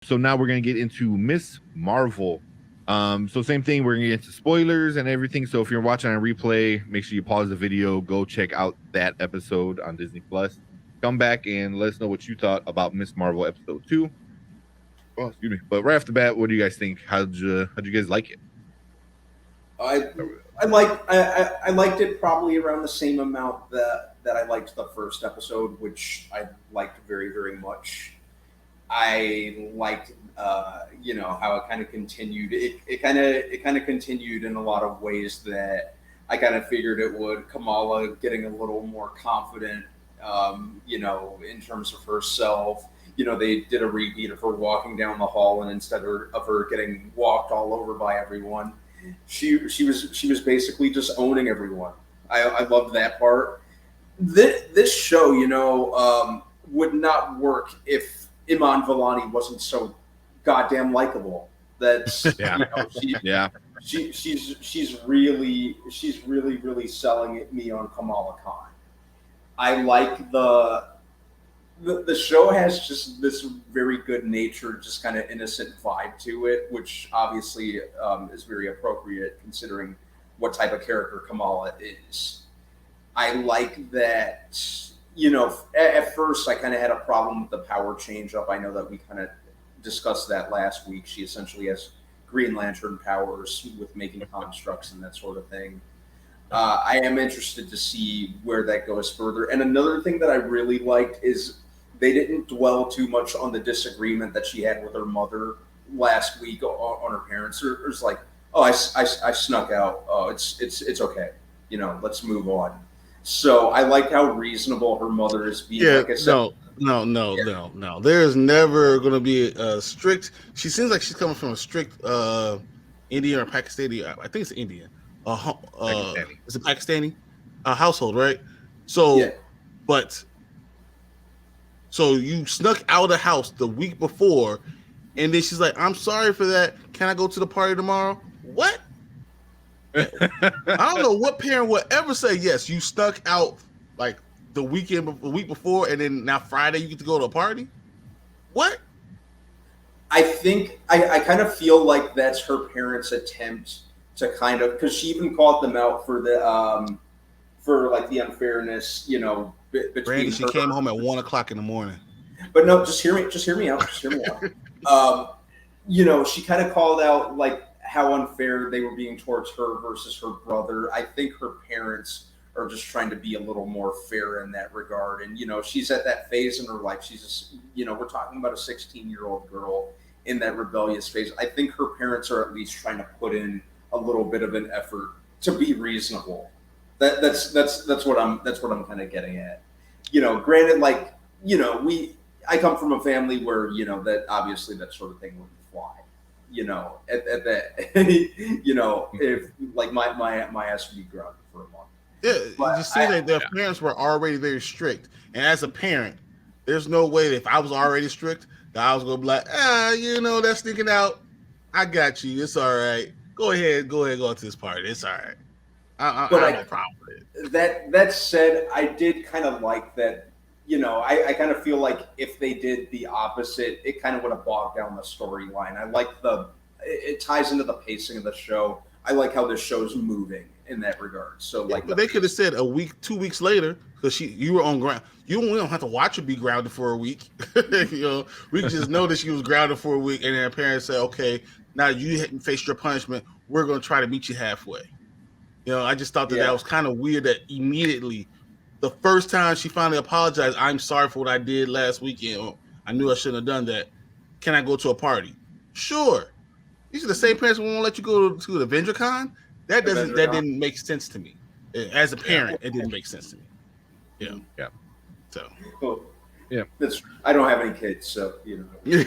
So now we're gonna get into Miss Marvel. So same thing, we're gonna get into spoilers and everything. So if you're watching on replay, make sure you pause the video, go check out that episode on Disney Plus. Come back and let us know what you thought about Miss Marvel episode 2. Oh, excuse me. But right off the bat, what do you guys think? How'd you guys like it? I I liked it probably around the same amount that I liked the first episode, which I liked very very much. I liked how it kind of continued. It kind of continued in a lot of ways that I kind of figured it would. Kamala getting a little more confident, in terms of herself. They did a repeat of her walking down the hall, and instead of her getting walked all over by everyone, she was basically just owning everyone. I loved that part. This show, would not work if Iman Vellani wasn't so goddamn likable. That's Yeah. Yeah. she's really really selling it me on Kamala Khan. I like the show has just this very good natured, just kind of innocent vibe to it, which obviously is very appropriate considering what type of character Kamala is. I like that, at first I kind of had a problem with the power change up. I know that we kind of discussed that last week. She essentially has Green Lantern powers with making constructs and that sort of thing. I am interested to see where that goes further. And another thing that I really liked is they didn't dwell too much on the disagreement that she had with her mother last week on her parents. It's like, oh, I snuck out. Oh, it's okay. Let's move on. So I like how reasonable her mother is being. Yeah, Like I said, no. There's never going to be a strict. She seems like she's coming from a strict Indian or Pakistani. I think it's Indian. Pakistani. It's a Pakistani household, right? So, yeah, but so you snuck out of the house the week before, and then she's like, "I'm sorry for that. Can I go to the party tomorrow?" What? I don't know what parent would ever say yes. You stuck out like the week before, and then now Friday you get to go to a party. What? I think I kind of feel like that's her parents' attempt to kind of, because she even called them out for the for like the unfairness, between Brandy, she her. came home at 1 o'clock in the morning. But no, just hear me out. Just hear me out. She kind of called out like how unfair they were being towards her versus her brother. I think her parents are just trying to be a little more fair in that regard. And she's at that phase in her life. She's just, we're talking about a 16-year-old girl in that rebellious phase. I think her parents are at least trying to put in a little bit of an effort to be reasonable. That's what I'm kind of getting at. Granted, like I come from a family where that obviously that sort of thing wouldn't fly. At that, if like my ass would be grounded for a month. Yeah, But you see that their parents were already very strict, and as a parent, there's no way that if I was already strict, that I was gonna be like, that's sneaking out. I got you. It's all right. Go ahead, go out to this party. It's all right. I have no problem with it. That said, I did kind of like that. I kind of feel like if they did the opposite, it kind of would have bogged down the storyline. I like it ties into the pacing of the show. I like how this show's moving in that regard. So like, But they could have said a week, 2 weeks later, because you were on ground. We don't have to watch her be grounded for a week. We just know that she was grounded for a week, and then her parents say, "Okay, now you faced your punishment. We're going to try to meet you halfway." I just thought that was kind of weird that immediately, the first time she finally apologized, "I'm sorry for what I did last weekend. I knew I shouldn't have done that. Can I go to a party?" Sure. These are the same parents who won't let you go to the VentureCon. That didn't make sense to me. As a parent, it didn't make sense to me. Yeah. So. well, Yeah. I don't have any kids, so Yeah.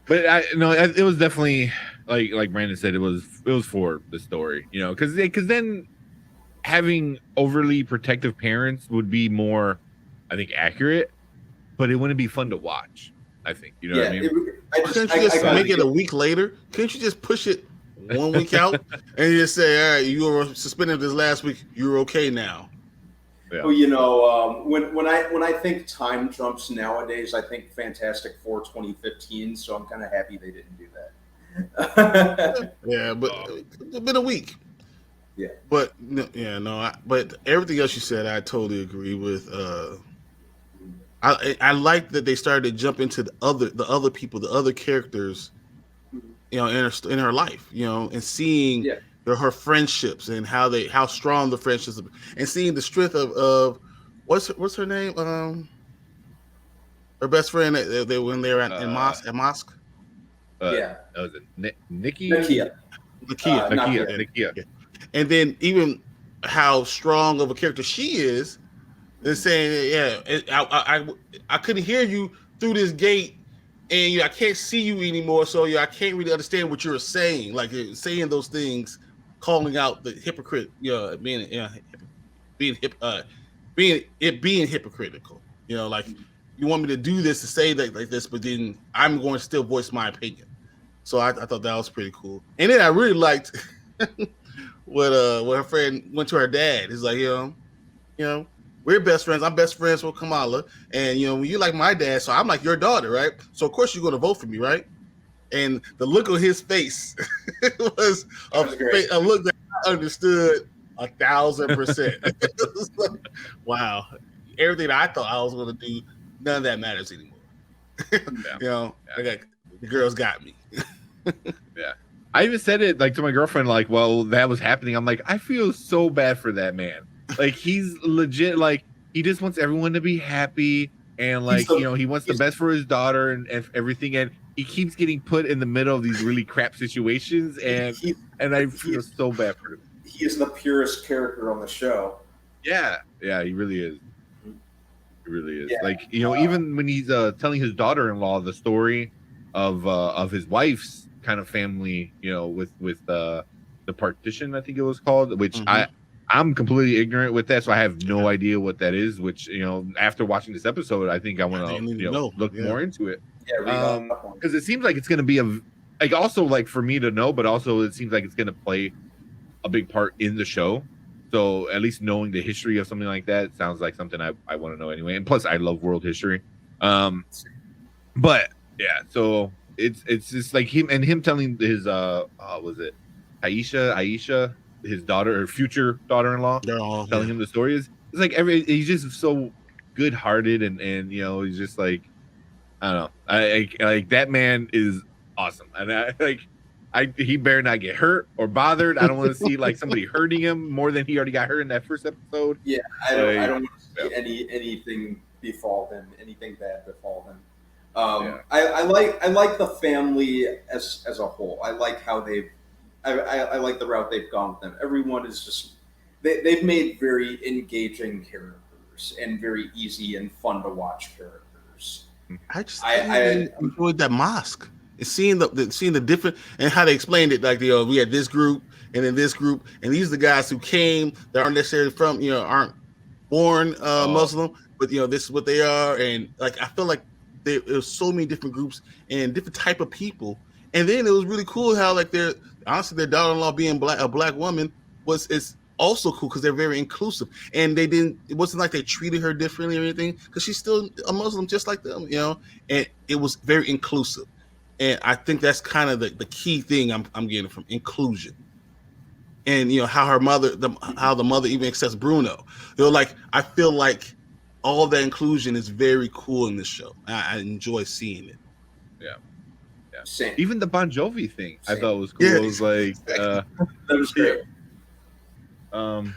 But it was definitely like Brandon said, it was for the story, because then having overly protective parents would be more, I think, accurate, but it wouldn't be fun to watch. I think what I mean. Couldn't you just make it a week later? Couldn't you just push it 1 week out and just say, "All right, you were suspended this last week. You're okay now." Yeah. Well, you know, when I think time jumps nowadays, I think Fantastic Four 2015. So I'm kind of happy they didn't do that. Yeah, but it's been a week. Yeah. But but everything else you said, I totally agree with. I like that they started to jump into the other people, the other characters, in her life, and seeing her friendships and how strong the friendships, and seeing the strength of what's her name, her best friend that when they were in mosque. Yeah. Was it Nikki? Nakia. Nakia. Yeah. And then even how strong of a character she is, and saying, I couldn't hear you through this gate, and I can't see you anymore, so I can't really understand what you're saying. Like saying those things, calling out the hypocrite, being hypocritical. Like you want me to do this to say that like this, but then I'm going to still voice my opinion. So I thought that was pretty cool. And then I really liked what her friend went to her dad. He's like, we're best friends. I'm best friends with Kamala, and when you like my dad, so I'm like your daughter, right? So of course you're going to vote for me, right? And the look on his face was a look that I understood 1,000%. Like, wow, everything I thought I was going to do, none of that matters anymore. The girls got me. Yeah. I even said it like to my girlfriend, like, well, that was happening. I'm like, I feel so bad for that man. Like, he's legit, like, he just wants everyone to be happy, and like, he wants the best for his daughter and everything, and he keeps getting put in the middle of these really crap situations, and I feel so bad for him. He is the purest character on the show. Yeah, he really is. He really is. Yeah. Like, even when he's telling his daughter-in-law the story of his wife's kind of family, with the partition, I think it was called, which I'm completely ignorant with that, so I have no idea what that is. Which after watching this episode, I think I want to look more into it. Yeah, because it seems like it's going to be also like for me to know, but also it seems like it's going to play a big part in the show. So at least knowing the history of something like that sounds like something I want to know anyway. And plus, I love world history. But yeah, so it's just like him telling his was it Aisha, his daughter or future daughter-in-law, telling him the story is it's like he's just so good-hearted and he's just like, I don't know, I like that man is awesome, and he better not get hurt or bothered. I don't want to see like somebody hurting him more than he already got hurt in that first episode. Yeah, I don't want to see anything befall him, anything bad befall him. I like the family as a whole. I like how I like the route they've gone with them. Everyone is just they've made very engaging characters and very easy and fun to watch characters. I enjoyed that mosque. And seeing the different and how they explained it, like we had this group and then this group, and these are the guys who came that aren't necessarily from aren't born Muslim, but this is what they are, and like I feel like there was so many different groups and different type of people, and then it was really cool how like their daughter-in-law being a black woman is also cool because they're very inclusive, and it wasn't like they treated her differently or anything because she's still a Muslim just like them, and it was very inclusive. And I think that's kind of the key thing I'm getting from inclusion, and how the mother even accepts Bruno. Like I feel like all that inclusion is very cool in this show. I enjoy seeing it. Yeah. Same. Even the Bon Jovi thing, I thought was cool. Yeah, it was like, that was great. Sorry,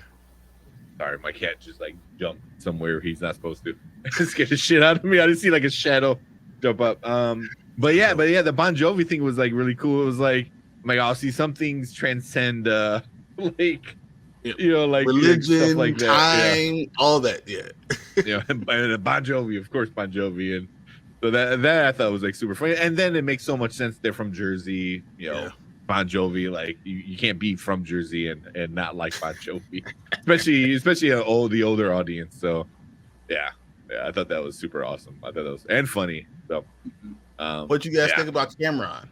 my cat just like jumped somewhere he's not supposed to. It scared the shit out of me. I didn't see like a shadow jump up. But yeah, the Bon Jovi thing was like really cool. It was like, see, some things transcend like like religion, stuff like that, time, all that. Yeah. And Bon Jovi, of course, Bon Jovi, and so that I thought was like super funny. And then it makes so much sense. They're from Jersey, Bon Jovi. Like you can't be from Jersey and not like Bon Jovi, especially the older audience. So yeah, I thought that was super awesome. I thought that was and funny. So. What you guys think about Cameron?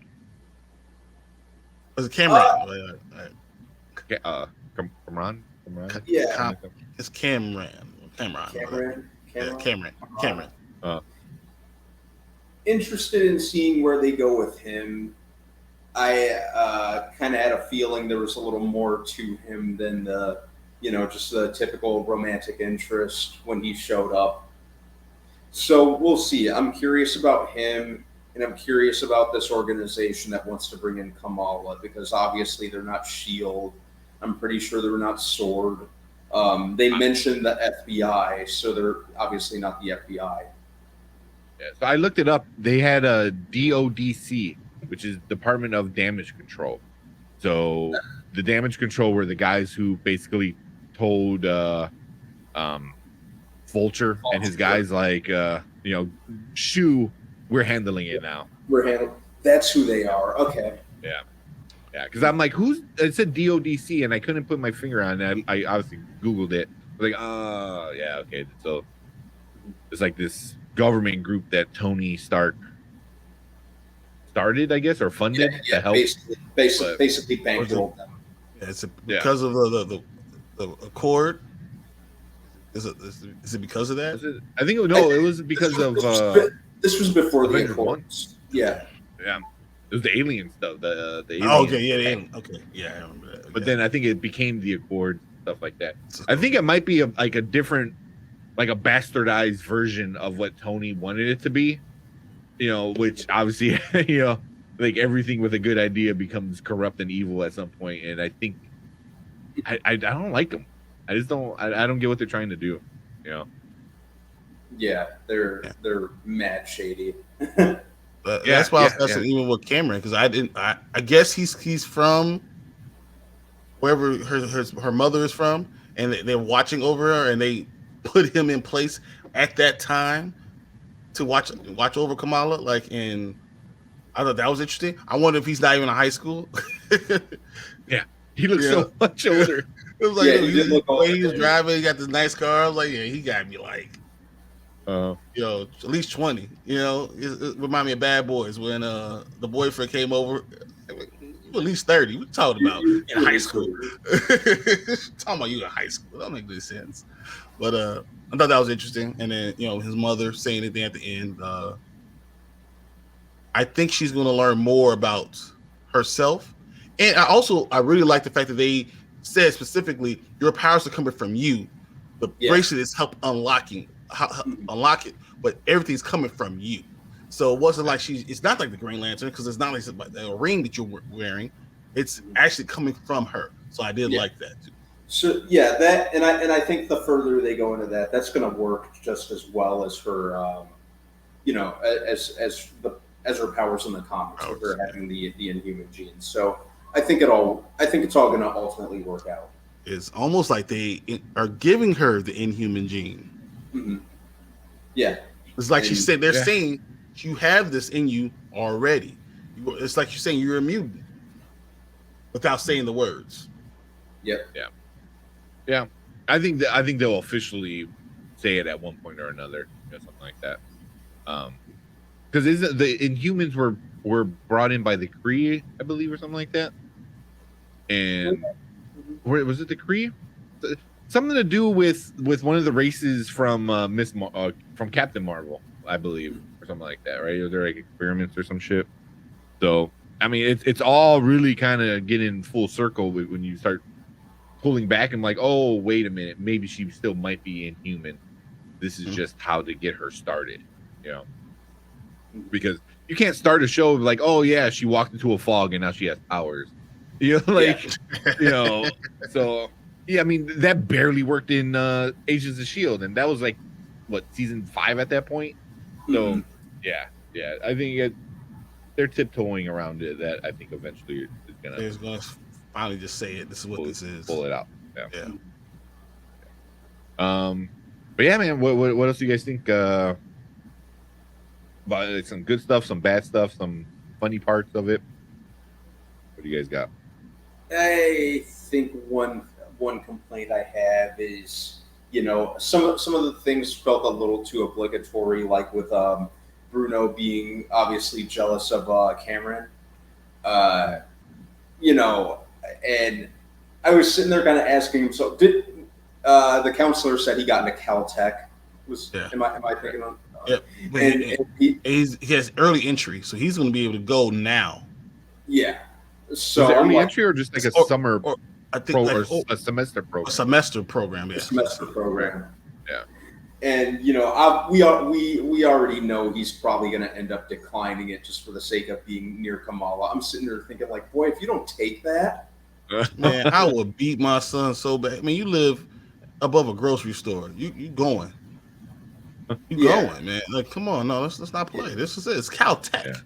Was it Cameron? Cameron? Yeah, it's Cameron. Cameron. Cameron. Cameron. Interested in seeing where they go with him. I kind of had a feeling there was a little more to him than just the typical romantic interest when he showed up. So we'll see. I'm curious about him, and I'm curious about this organization that wants to bring in Kamala, because obviously they're not SHIELD. I'm pretty sure they're not SWORD. They mentioned the FBI, so they're obviously not the FBI. Yeah, so I looked it up. They had a DODC, which is Department of Damage Control. So the damage control were the guys who basically told Vulture and his guys shoo, we're handling it now. That's who they are. Okay. Yeah. Yeah, because I'm like, it said DODC, and I couldn't put my finger on it. I obviously Googled it. I was like, yeah, okay. So it's like this government group that Tony Stark started, I guess, or funded to help. Basically bankrolled them. Yeah, it's because of the Accord. Is it because of that? I think it was because of. This was before the Avengers Accords. Yeah. Yeah. It was the alien stuff. The alien. Oh, okay, yeah, the alien. Okay, yeah, I remember that. But then I think it became the Accord, stuff like that. I think it might be a different, like a bastardized version of what Tony wanted it to be. Which obviously, like everything with a good idea becomes corrupt and evil at some point. And I think I don't like them. I just don't. I don't get what they're trying to do. Yeah, they're mad shady. That's why I was asking even with Cameron, because I guess he's from wherever her mother is from, and they're watching over her, and they put him in place at that time to watch over Kamala. And I thought that was interesting. I wonder if he's not even in high school. Yeah, he looks so much older. It was like he was driving. He got this nice car. I was like, yeah, he got me like. At least 20. It reminded me of Bad Boys when the boyfriend came over. You at least 30. We talked about in high school. Talking about you in high school. That don't make any sense. But I thought that was interesting. And then his mother saying anything at the end. I think she's going to learn more about herself. And I really like the fact that they said specifically your powers are coming from you. The bracelet is help unlock it, but everything's coming from you. So it wasn't like it's not like the Green Lantern, because it's not like a ring that you're wearing. It's actually coming from her. So I did like that too. So that and I think the further they go into that, that's going to work just as well as her, as her powers in the comics, with her having the Inhuman genes. So I think it's all going to ultimately work out. It's almost like they are giving her the Inhuman gene. Mm-hmm. Yeah, it's like she said. They're saying you have this in you already. It's like you're saying you're a mutant without saying the words. Yep. Yeah. I think they'll officially say it at one point or another, something like that. Because the Inhumans were brought in by the Kree, I believe, or something like that. And was it the Kree? Something to do with one of the races from from Captain Marvel, I believe, or something like that, right? Are there like experiments or some shit? So I mean, it's all really kind of getting full circle when you start pulling back and like, oh, wait a minute, maybe she still might be Inhuman. This is just how to get her started, because you can't start a show like, oh yeah, she walked into a fog and now she has powers, so. Yeah, I mean, that barely worked in Agents of S.H.I.E.L.D., and that was like, what, season 5 at that point? So, yeah, I think they're tiptoeing around it. That I think eventually is going to finally just say it. This is what this is. Pull it out. Yeah. But yeah, man, what else do you guys think about some good stuff, some bad stuff, some funny parts of it? What do you guys got? I think one complaint I have is, some of the things felt a little too obligatory, like with Bruno being obviously jealous of Cameron, and I was sitting there kind of asking him, so The counselor said he got into Caltech. Am I thinking on? Yeah, And he has early entry, so he's going to be able to go now. Yeah. So was it early entry or just like a summer or I think a semester program? A semester program, yeah. A semester program. Yeah. And we already know he's probably going to end up declining it just for the sake of being near Kamala. I'm sitting there thinking, like, boy, if you don't take that, man, I would beat my son so bad. I mean, you live above a grocery store. You going? You going, man? Like, come on, no, let's not play. This is it. It's Caltech.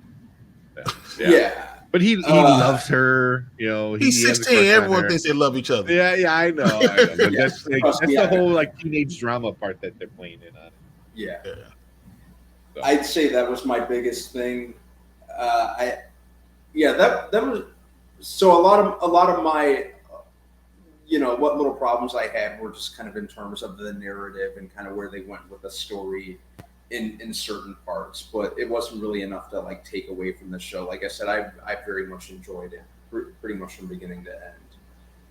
Yeah. But he loves her, He's 16. Everyone thinks they love each other. Yeah, I know. But that's the whole like teenage drama part that they're playing in on it. Yeah. So. I'd say that was my biggest thing. That was so a lot of my what little problems I had were just kind of in terms of the narrative and kind of where they went with the story in certain parts, but it wasn't really enough to like take away from the show. Like I said, I very much enjoyed it pretty much from beginning to end.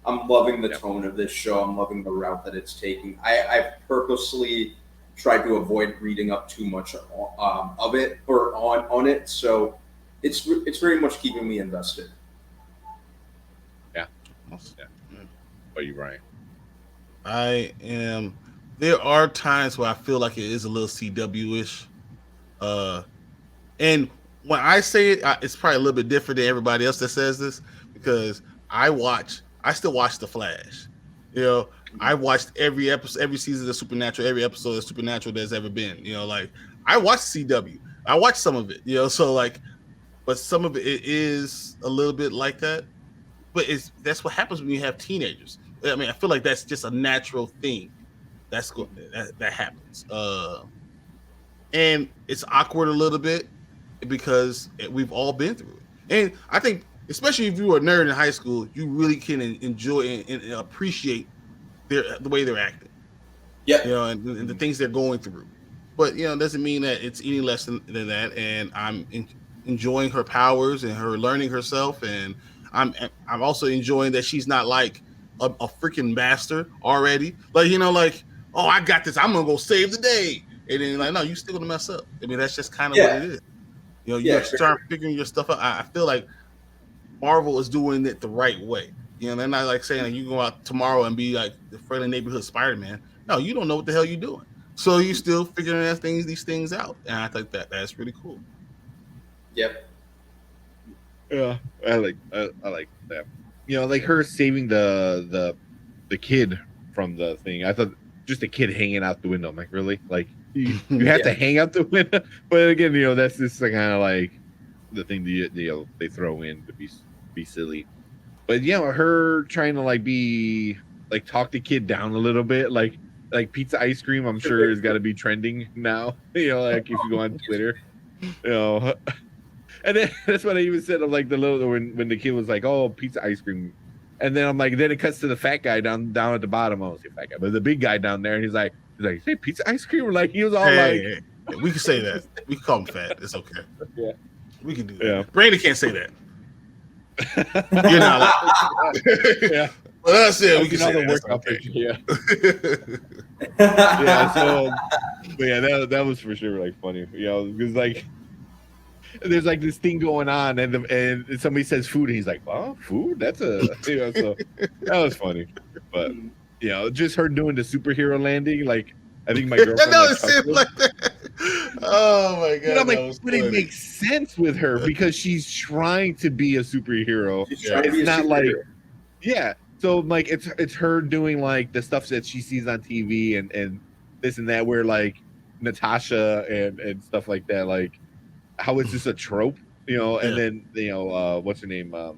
I'm loving the tone of this show. I'm loving the route that it's taking. I've purposely tried to avoid reading up too much of it or on it, so it's very much keeping me invested. Yeah. What are you, Ryan? I am. There are times where I feel like it is a little CW-ish. And when I say it, it's probably a little bit different than everybody else that says this, because I still watch The Flash. I watched every episode, every season of Supernatural, every episode of Supernatural there's ever been. Like I watched CW. I watched some of it, so like, but some of it is a little bit like that. But that's what happens when you have teenagers. I mean, I feel like that's just a natural thing. That's good. That happens. And it's awkward a little bit because we've all been through it. And I think, especially if you were a nerd in high school, you really can enjoy and appreciate the way they're acting. Yeah. And the things they're going through. But it doesn't mean that it's any less than that. And I'm enjoying her powers and her learning herself, and I'm also enjoying that she's not like a freaking master already. Like, like, oh, I got this, I'm gonna go save the day. And then like, no, you still gonna mess up. I mean, that's just kind of what it is. You start figuring your stuff out. I feel like Marvel is doing it the right way. They're not like saying like, you go out tomorrow and be like the friendly neighborhood Spider-Man. No, you don't know what the hell you're doing. So you still figuring these things out. And I think that's really cool. Yep. Yeah, I like that. Like her saving the kid from the thing. I thought just a kid hanging out the window. I'm like, really? Like you have to hang out the window? But again, that's just kind of like the thing that they throw in to be silly. But her trying to like talk the kid down a little bit, like pizza ice cream. I'm sure has got to be trending now. Like if you go on Twitter, And then that's what I even said of like the little when the kid was like, "Oh, pizza ice cream," and then I'm like, then it cuts to the fat guy down at the bottom. I don't say fat guy, but the big guy down there, and he's like, "Say pizza ice cream," or like he was all hey, we can say that. We can call him fat. It's okay. Yeah, we can do that. Yeah. Brandon can't say that. You're not allowed. Yeah. But I said we can say that. Okay. Yeah. So, but yeah, that was for sure like funny. Because like there's like this thing going on, and somebody says food, and he's like, "Oh, food? That's a So that was funny. But just her doing the superhero landing, like I think my girlfriend. like that. Oh my god! I'm like, but it makes sense with her because she's trying to be a superhero. It's not like, So like it's her doing like the stuff that she sees on TV and this and that, where like Natasha and stuff like that, like how it's just a trope, and then what's her name? I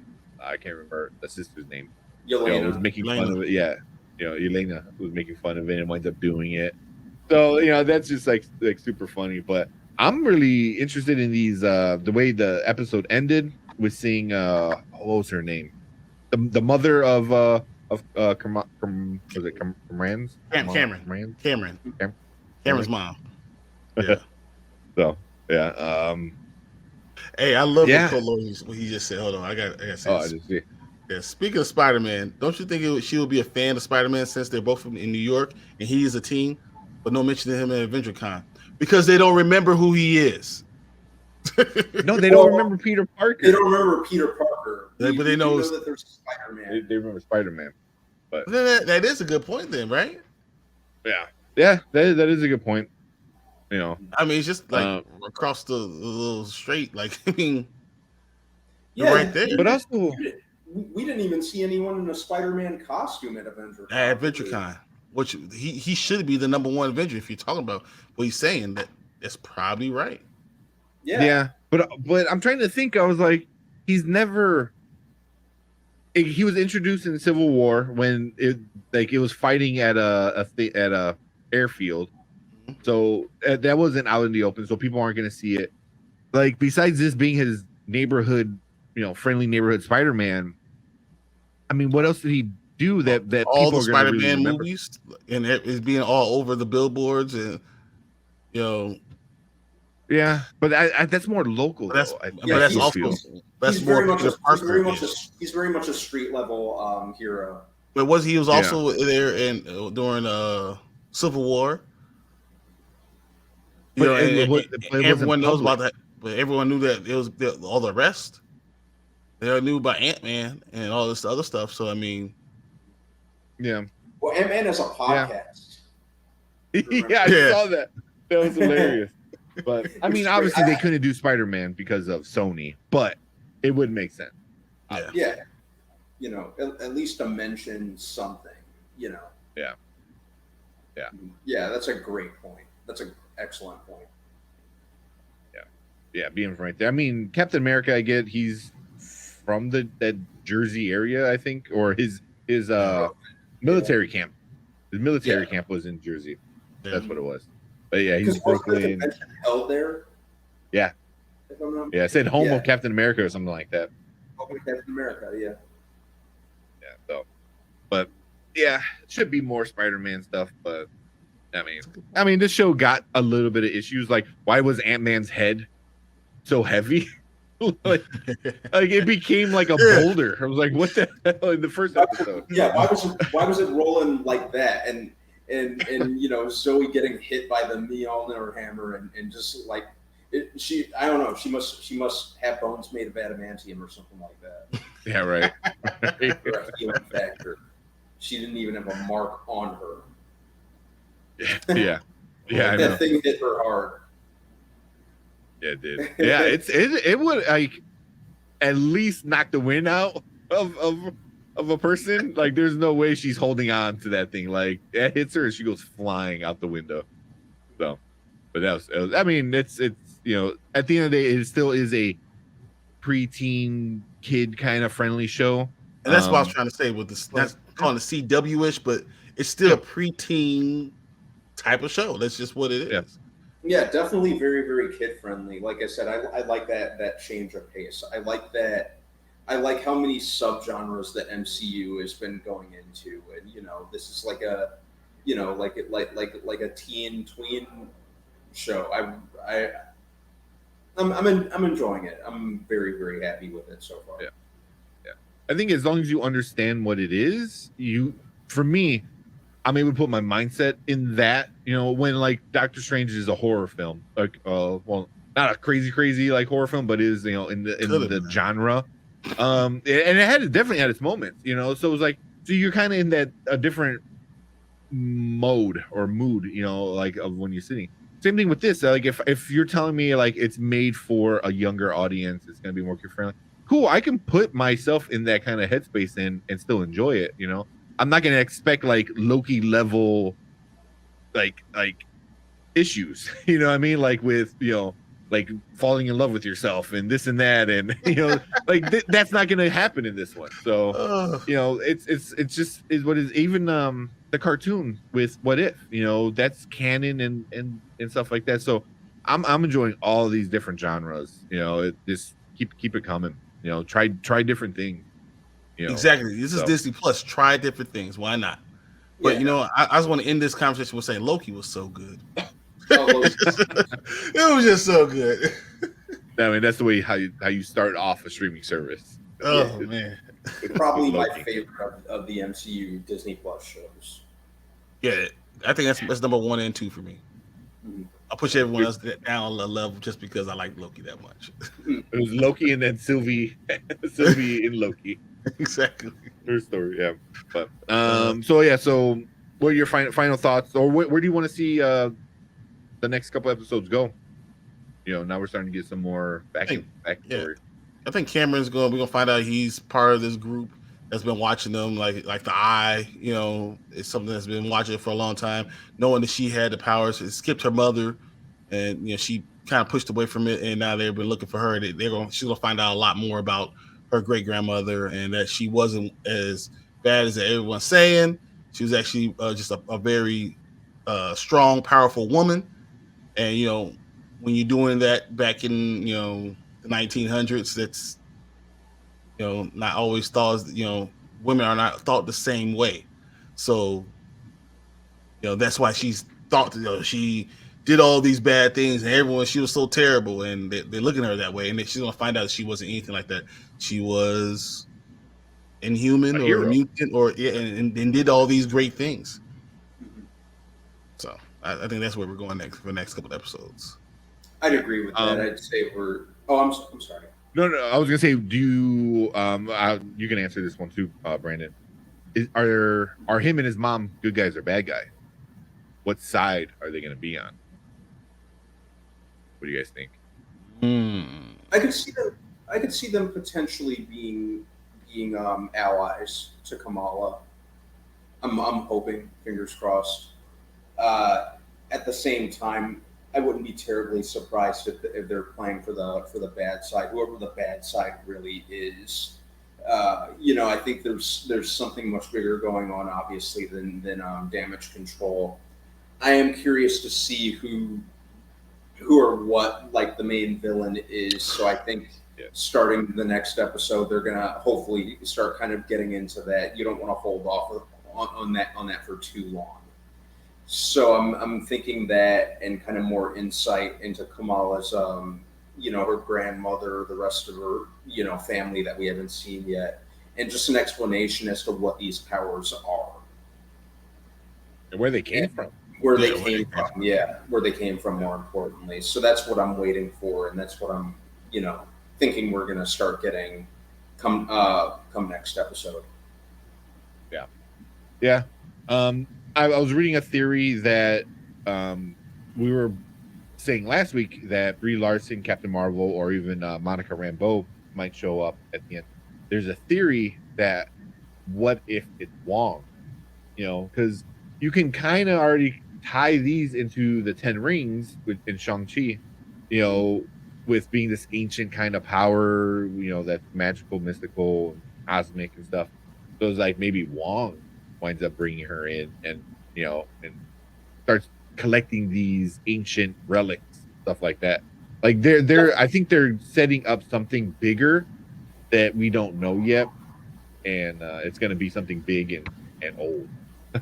can't remember the sister's name. Yelena was making fun of it. Yeah, Yelena was making fun of it and winds up doing it. So that's just like super funny. But I'm really interested in these the way the episode ended with seeing what was her name? The mother of Cameron's? Cameron's mom. Yeah. So yeah. Hey, I love what he just said. Hold on, I got to say. Oh, I just see. Yeah, speaking of Spider-Man, don't you think she would be a fan of Spider-Man since they're both in New York and he is a teen, but no mention of him at AdventureCon because they don't remember who he is. No, they don't remember Peter Parker. They don't remember Peter Parker. But they know that there's Spider-Man. They remember Spider-Man. But that is a good point, then, right? Yeah, that is a good point. You know, I mean, it's just like across the little straight, like I mean, yeah, right there. But also, we didn't even see anyone in a Spider-Man costume at AdventureCon. At AdventureCon, which he should be the #1 Avenger if you're talking about what he's saying. That's probably right. Yeah. But I'm trying to think. I was like, he's never. He was introduced in Civil War when it was fighting at a airfield, so that wasn't out in the open, so people aren't going to see it. Like, besides this being his neighborhood, friendly neighborhood Spider-Man, I mean, what else did he do that all people the are gonna Spider-Man really movies and it's being all over the billboards and Yeah, but that's more local. That's he's very much a street level hero. But he was also there during Civil War. Everyone knows about that, but everyone knew that it was all the rest. They knew about Ant-Man and all this other stuff. So I mean, yeah. Well, Ant-Man has a podcast. Yeah, I saw that. That was hilarious. But I mean, obviously they couldn't do Spider-Man because of Sony, but it would make sense. Yeah. At least to mention something, Yeah. Yeah, that's a great point. That's an excellent point. Yeah, being from right there. I mean, Captain America, I get he's from that Jersey area, I think, or his military camp. His military camp was in Jersey. That's what it was. But yeah, he's Brooklyn. Held there. Yeah. Yeah, it said home of Captain America or something like that. Home of Captain America, yeah. Yeah, so, but yeah, it should be more Spider-Man stuff. But I mean, this show got a little bit of issues. Like, why was Ant-Man's head so heavy? like it became like a boulder. I was like, what the hell in the first episode? Yeah, why was it rolling like that? And Zoe getting hit by the Mjolnir hammer and just like I don't know, she must have bones made of adamantium or something like that. Yeah, right. For a healing factor. She didn't even have a mark on her. Yeah. Yeah, that thing hit her hard. Yeah, it did. Yeah, it would like at least knock the wind out of a person. Like, there's no way she's holding on to that thing. Like, it hits her and she goes flying out the window. So, but it was I mean, it's at the end of the day, it still is a preteen kid kind of friendly show. And that's what I was trying to say with this. That's calling it CW-ish, but it's still a preteen type of show. That's just what it is. Yeah, definitely very, very kid friendly. Like I said, I like that change of pace. I like that. I like how many subgenres that MCU has been going into, and this is like a, like a teen tween show. I'm enjoying it. I'm very, very happy with it so far. Yeah. I think as long as you understand what it is, for me, I'm able to put my mindset in that. When like Doctor Strange is a horror film, like well, not a crazy like horror film, but is in the genre. And it definitely had its moments, so it was like, so you're kind of in that a different mode or mood, like of when you're sitting. Same thing with this. Like if you're telling me like it's made for a younger audience, it's gonna be more kid friendly. Cool, I can put myself in that kind of headspace and still enjoy it. I'm not gonna expect like Loki level, like issues. You know what I mean? Like with like falling in love with yourself and this and that, and like that's not gonna happen in this one. So it's just is what is even the cartoon with What If, that's canon and stuff like that. So I'm enjoying all of these different genres. Just keep it coming. Try different things. Exactly. This is Disney Plus. Try different things. Why not? But I just want to end this conversation with saying Loki was so good. It was just so good. I mean, that's the way how you start off a streaming service. Oh man. Probably my Loki. favorite of the MCU Disney Plus shows. Yeah, I think that's number 1 and 2 for me. Mhm. I'll push everyone else down a level just because I like Loki that much. It was Loki and then Sylvie, Sylvie in Loki. Exactly. Her story, yeah. But so yeah, so what are your final thoughts, or where do you want to see the next couple episodes go? You know, now we're starting to get some more Yeah, backstory. I think Cameron's going. We're gonna find out he's part of this group that's been watching them, like the Eye. You know, it's something that's been watching it for a long time, knowing that she had the powers. It skipped her mother, and she kind of pushed away from it, and now they've been looking for her. She's gonna find out a lot more about her great grandmother, and that she wasn't as bad as everyone's saying. She was actually just a very strong, powerful woman, and when you're doing that back in the 1900s, that's not always thought. Women are not thought the same way, so that's why she's thought. She did all these bad things, and everyone, she was so terrible, and they're looking at her that way, and she's gonna find out that she wasn't anything like that. She was inhuman A or a hero. mutant, or yeah, and did all these great things. So I think that's where we're going next for the next couple of episodes. I'd agree with that. I'd say we're. Oh, I'm sorry. No, I was gonna say, do you you can answer this one too, Brandon. Are him and his mom good guys or bad guys? What side are they gonna be on? What do you guys think? I could see them. I could see them potentially being allies to Kamala. I'm hoping, fingers crossed. At the same time, I wouldn't be terribly surprised if they're playing for the bad side, whoever the bad side really is. I think there's something much bigger going on, obviously, than damage control. I am curious to see who or what like the main villain is. So I think starting the next episode, they're gonna hopefully start kind of getting into that. You don't want to hold off on that for too long. So I'm thinking that, and kind of more insight into Kamala's her grandmother, the rest of her family that we haven't seen yet, and just an explanation as to what these powers are And where they came from. Where they came from, more importantly. So that's what I'm waiting for, and that's what I'm thinking we're going to start getting come next episode. Yeah. I was reading a theory that we were saying last week that Brie Larson, Captain Marvel, or even Monica Rambeau might show up at the end. There's a theory that what if it's Wong? Because you can kind of already tie these into the 10 rings in Shang-Chi, with being this ancient kind of power, that's magical, mystical, cosmic and stuff. So it's like maybe Wong winds up bringing her in and starts collecting these ancient relics, stuff like that. Like I think they're setting up something bigger that we don't know yet, and it's going to be something big and old.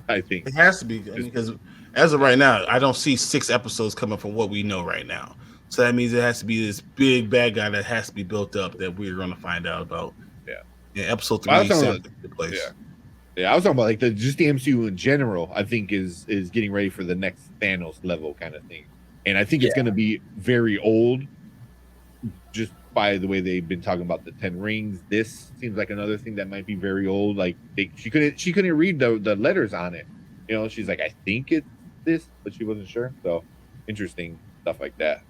I think it has to be, because as of right now, I don't see 6 episodes coming from what we know right now. So that means it has to be this big bad guy that has to be built up that we're going to find out about. Yeah, episode 3 place. Yeah, I was talking about like just the MCU in general. I think is getting ready for the next Thanos level kind of thing, and I think it's going to be very old. Just by the way they've been talking about the 10 rings, this seems like another thing that might be very old. Like she couldn't read the letters on it. She's like, I think it's this, but she wasn't sure. So interesting stuff like that.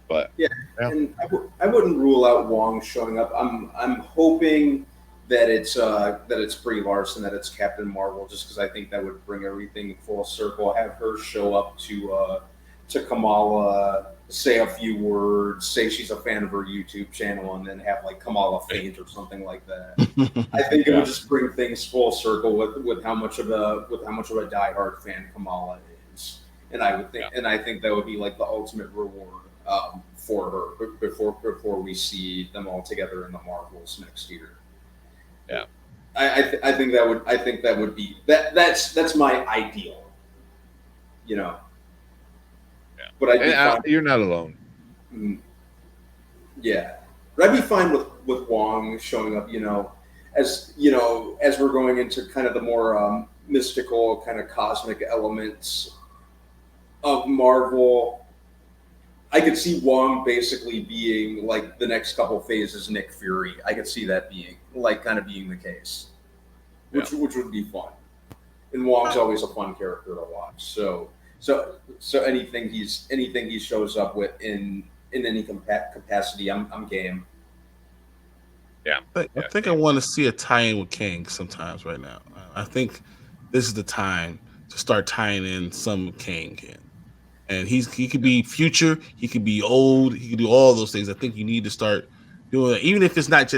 But and I wouldn't rule out Wong showing up. I'm hoping that it's Brie Larson, that it's Captain Marvel, just because I think that would bring everything full circle. Have her show up to Kamala, say a few words, say she's a fan of her YouTube channel, and then have like Kamala faint or something like that. I think it would just bring things full circle with how much of a diehard fan Kamala is, and I think that would be like the ultimate reward for her before we see them all together in the Marvels next year. Yeah, I think that would be that's my ideal, Yeah. But you're not alone. Yeah, but I'd be fine with Wong showing up. as you know, as we're going into kind of the more mystical, kind of cosmic elements of Marvel, I could see Wong basically being like the next couple phases Nick Fury. I could see that being like kind of being the case, which would be fun. And Wong's always a fun character to watch. So anything he shows up with in any capacity, I'm game. Yeah, I think I want to see a tie-in with Kang sometimes right now. I think this is the time to start tying in some Kang in. And he could be future, he could be old, he could do all those things. I think you need to start doing that, even if it's not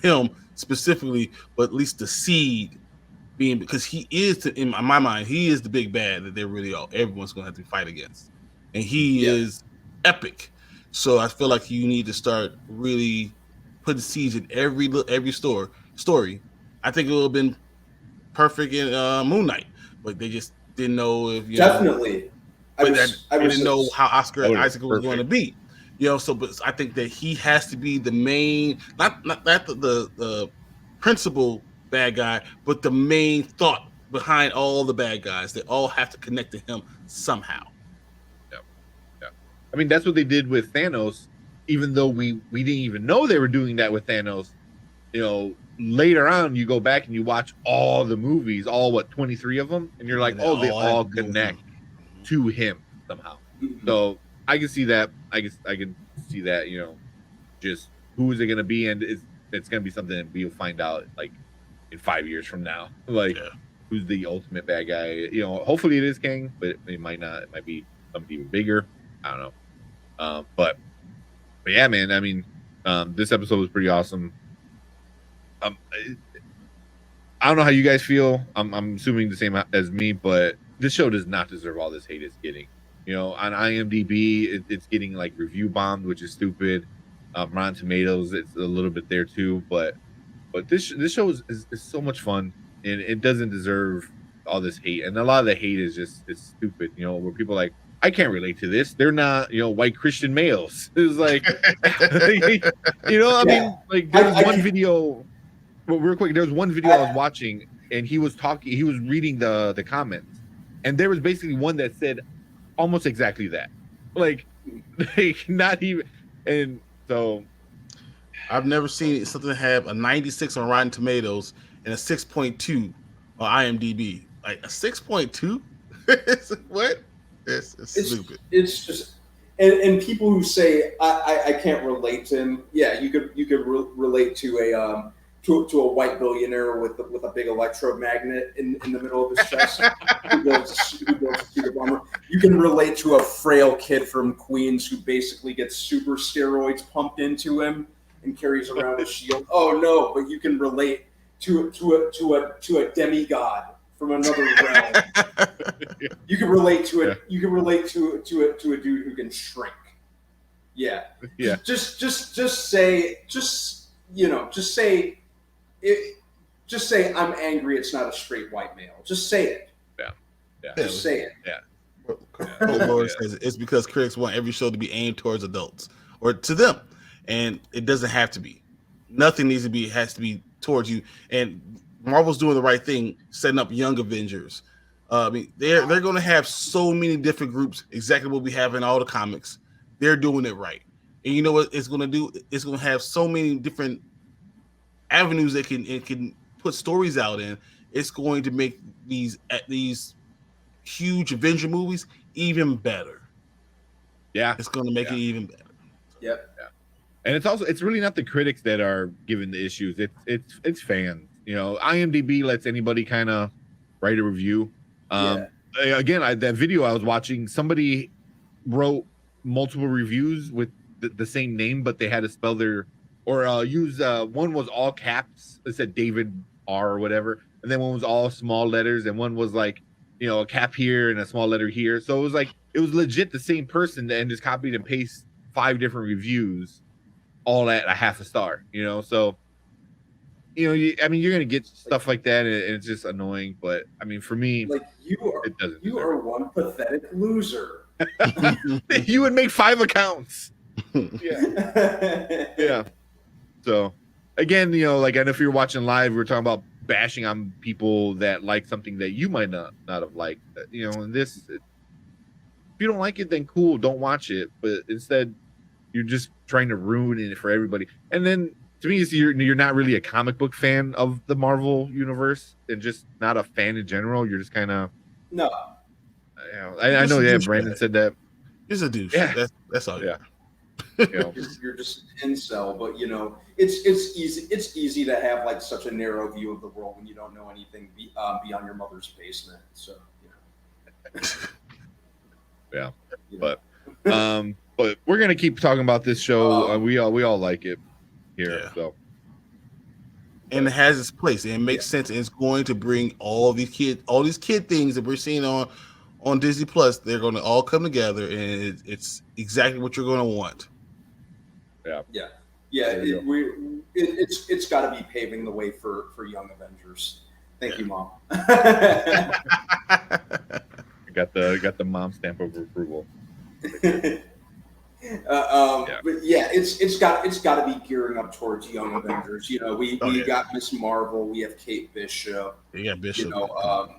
him specifically, but at least the seed being, because he is, in my mind, he is the big bad that everyone's going to have to fight against, and he is epic. So I feel like you need to start really putting seeds in every story. I think it would have been perfect in Moon Knight, but they just didn't know if definitely. I didn't know how Isaac was perfect. going to be, So, but I think that he has to be the main, not the principal bad guy, but the main thought behind all the bad guys. They all have to connect to him somehow. Yeah. I mean, that's what they did with Thanos. Even though we didn't even know they were doing that with Thanos, later on you go back and you watch all the movies, all 23 of them, and you're like, they all connect to him somehow. So I can see that. I can see that. Just who is it going to be, and it's going to be something that we'll find out like in 5 years from now. Like who's the ultimate bad guy? Hopefully it is Kang, but it might not. It might be something even bigger. I don't know. But yeah, man. I mean, this episode was pretty awesome. I don't know how you guys feel. I'm assuming the same as me, but this show does not deserve all this hate it's getting. On IMDb, it's getting like review bombed, which is stupid. Rotten Tomatoes, it's a little bit there too, but this show is so much fun, and it doesn't deserve all this hate. And a lot of the hate is stupid. Where people are like, I can't relate to this. They're not, white Christian males. It's like, I mean, like there's one video. Well, real quick, there was one video I was watching, and he was reading the comments, and there was basically one that said almost exactly that. Like not even, and so I've never seen something have a 96 on Rotten Tomatoes and a 6.2 on IMDb. Like a 6.2? What? It's stupid. It's just, and people who say I can't relate to him. Yeah, you could relate to a white billionaire with a big electromagnet in the middle of his chest who builds a super bomber. You can relate to a frail kid from Queens who basically gets super steroids pumped into him and carries around a shield. Oh no, but you can relate to a demigod from another realm. You can relate to it. You can relate to a dude who can shrink. Yeah. Just say I'm angry. It's not a straight white male. Just say it. Yeah. Just say it. Yeah. Lord says it's because critics want every show to be aimed towards adults or to them, and it doesn't have to be. Nothing has to be towards you. And Marvel's doing the right thing, setting up Young Avengers. I mean, they're going to have so many different groups, exactly what we have in all the comics. They're doing it right, and you know what it's going to do? It's going to have so many different avenues that can put stories out in. It's going to make these huge Avenger movies even better. Yeah, it's going to make it even better. Yep. Yeah. And it's really not the critics that are giving the issues. It's fans. IMDb lets anybody kind of write a review. Again, that video I was watching, somebody wrote multiple reviews with the same name, but they had to spell their use one was all caps. It said David R or whatever, and then one was all small letters, and one was like a cap here and a small letter here. So it was legit the same person, and just copied and pasted 5 different reviews, all at a half a star. So you're gonna get stuff like that, and it's just annoying. But I mean, for me, like you are one pathetic loser. You would make 5 accounts. Yeah. So again, you know, like, and if you're watching live, we're talking about bashing on people that like something that you might not have liked. You know, and this, if you don't like it, then cool, don't watch it. But instead, you're just trying to ruin it for everybody. And then to me, it's you're not really a comic book fan of the Marvel universe, and just not a fan in general. You're just kind of No, you know, I know. Yeah, Brandon said that. He's a douche. Yeah. That's all. Yeah. You You know, you're just an incel, but you know, it's easy to have like such a narrow view of the world when you don't know anything beyond your mother's basement. So, you know. yeah, You know. but we're gonna keep talking about this show. We all like it here. Yeah. So, and it has its place. And it makes sense. And it's going to bring all these kid things that we're seeing on Disney Plus. They're going to all come together, and it's exactly what you're going to want. Yeah. It's got to be paving the way for Young Avengers. Thank you, Mom. got the mom stamp of approval. But yeah, it's got to be gearing up towards Young Avengers. You know, we got Ms. Marvel, we have Kate Bishop. You got Bishop. You know,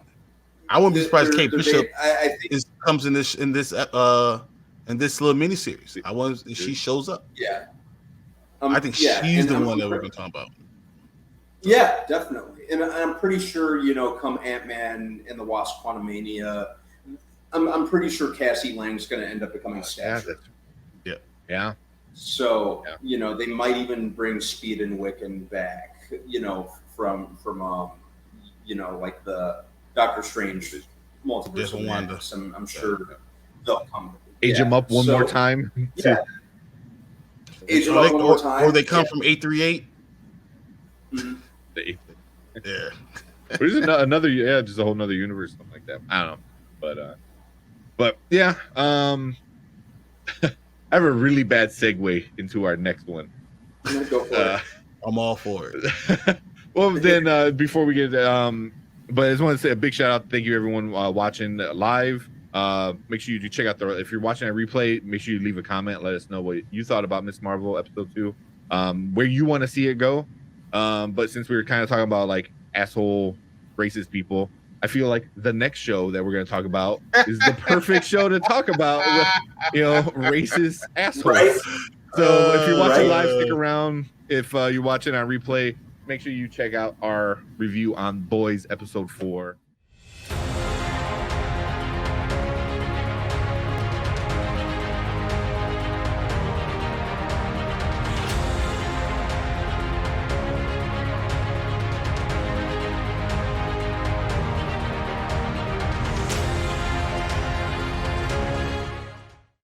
I wouldn't be surprised Kate Bishop I think comes in this little miniseries. She shows up. Yeah. I think she's the one that we're going to talk about. Yeah, definitely. And I'm pretty sure, you know, come Ant-Man and the Wasp: Quantumania, I'm pretty sure Cassie Lang's going to end up becoming Stature. Yeah. So, you know, they might even bring Speed and Wiccan back, you know, from you know, like the Doctor Strange multiverse of madness. I'm sure they'll come. Age them up one more time. Yeah. Age them up one more time. Or they come from 838. Mm-hmm. Yeah. There's another, just a whole nother universe, something like that. I don't know, but yeah. I have a really bad segue into our next one. Go for it. I'm all for it. Well, then before we get, but I just want to say a big shout out. Thank you everyone watching live. Make sure you do check out if you're watching a replay, make sure you leave a comment. Let us know what you thought about Ms. Marvel episode 2, where you want to see it go. But since we were kind of talking about like asshole racist people, I feel like the next show that we're going to talk about is the perfect show to talk about, you know, racist assholes. Right? So if you're watching live, stick around. If you're watching on replay, make sure you check out our review on Boys episode 4.